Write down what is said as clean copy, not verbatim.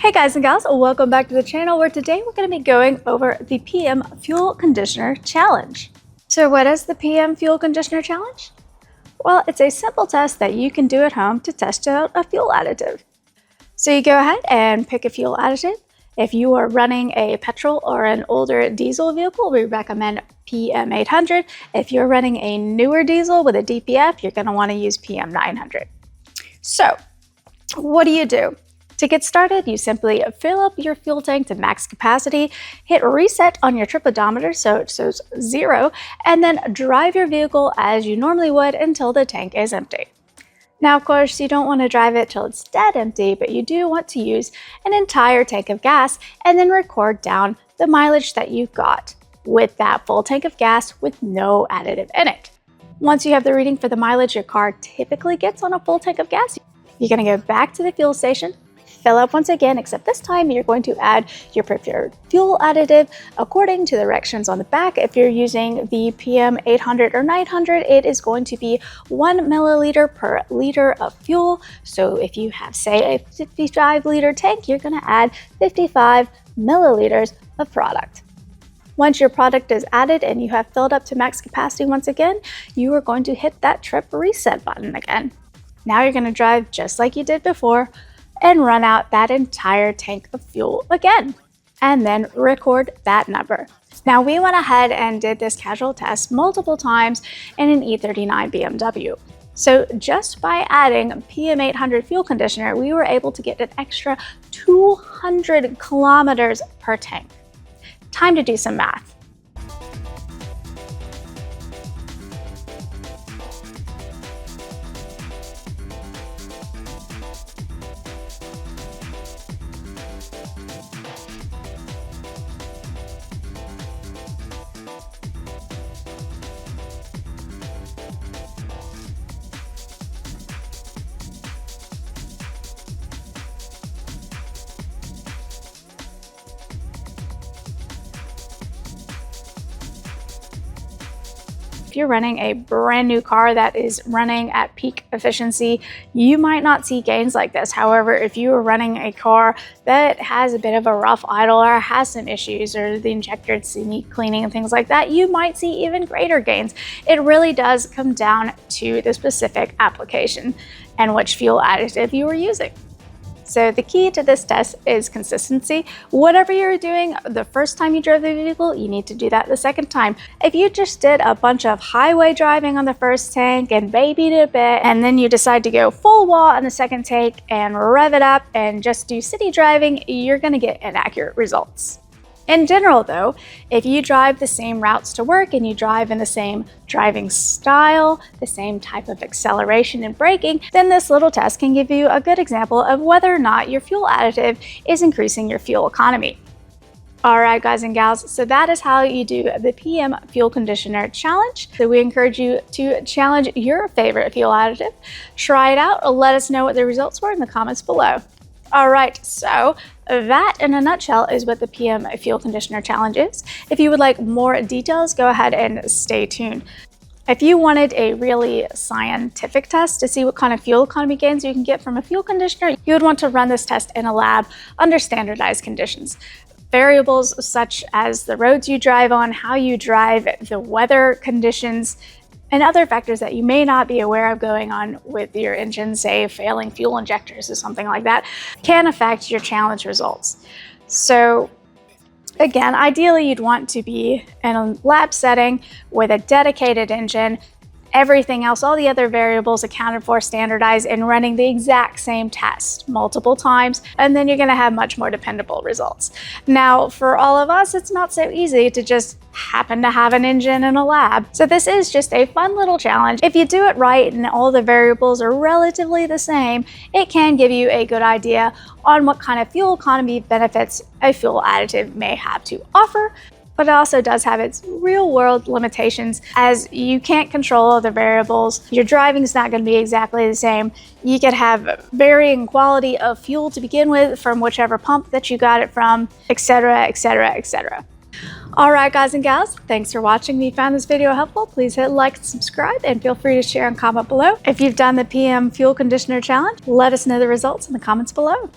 Hey guys and gals, welcome back to the channel where today we're going to be going over the PM Fuel Conditioner Challenge. So what is the PM Fuel Conditioner Challenge? Well, it's a simple test that you can do at home to test out a fuel additive. So you go ahead and pick a fuel additive. If you are running a petrol or an older diesel vehicle, we recommend PM 800. If you're running a newer diesel with a DPF, you're going to want to use PM 900. So what do? To get started, you simply fill up your fuel tank to max capacity, hit reset on your trip odometer so it shows 0, and then drive your vehicle as you normally would until the tank is empty. Now, of course, you don't want to drive it till it's dead empty, but you do want to use an entire tank of gas and then record down the mileage that you got with that full tank of gas with no additive in it. Once you have the reading for the mileage your car typically gets on a full tank of gas, you're going to go back to the fuel station, fill up once again, except this time you're going to add your preferred fuel additive according to the directions on the back. If you're using the PM 800 or 900, it is going to be 1 milliliter per liter of fuel. So if you have, say, a 55-liter tank, you're going to add 55 milliliters of product. Once your product is added and you have filled up to max capacity once again, you are going to hit that trip reset button again. Now you're going to drive just like you did before and run out that entire tank of fuel again, and then record that number. Now we went ahead and did this casual test multiple times in an E39 BMW. So just by adding PM 800 fuel conditioner, we were able to get an extra 200 kilometers per tank. Time to do some math. If you're running a brand new car that is running at peak efficiency, you might not see gains like this. However, if you are running a car that has a bit of a rough idle or has some issues or the injector needs cleaning and things like that, you might see even greater gains. It really does come down to the specific application and which fuel additive you are using. So the key to this test is consistency. Whatever you're doing the first time you drove the vehicle, you need to do that the second time. If you just did a bunch of highway driving on the first tank and babied it a bit, and then you decide to go full wall on the second tank and rev it up and just do city driving, you're going to get inaccurate results. In general though, if you drive the same routes to work and you drive in the same driving style, the same type of acceleration and braking, then this little test can give you a good example of whether or not your fuel additive is increasing your fuel economy. Alright guys and gals, so that is how you do the PM Fuel Conditioner Challenge. So we encourage you to challenge your favorite fuel additive. Try it out, let us know what the results were in the comments below. Alright, so that in a nutshell is what the PM Fuel Conditioner Challenge is. If you would like more details, go ahead and stay tuned. If you wanted a really scientific test to see what kind of fuel economy gains you can get from a fuel conditioner, you would want to run this test in a lab under standardized conditions. Variables such as the roads you drive on, how you drive, the weather conditions, and other factors that you may not be aware of going on with your engine, say failing fuel injectors or something like that, can affect your challenge results. So again, ideally you'd want to be in a lab setting with a dedicated engine, everything else, all the other variables accounted for, standardized, and running the exact same test multiple times, and then you're going to have much more dependable results. Now, for all of us, it's not so easy to just happen to have an engine in a lab. So this is just a fun little challenge. If you do it right and all the variables are relatively the same, it can give you a good idea on what kind of fuel economy benefits a fuel additive may have to offer. But it also does have its real world limitations, as you can't control all the variables. Your driving is not going to be exactly the same. You could have varying quality of fuel to begin with from whichever pump that you got it from, etc., etc., etc. Alright guys and gals, thanks for watching. If you found this video helpful, please hit like and subscribe, and feel free to share and comment below. If you've done the PM Fuel Conditioner Challenge, let us know the results in the comments below.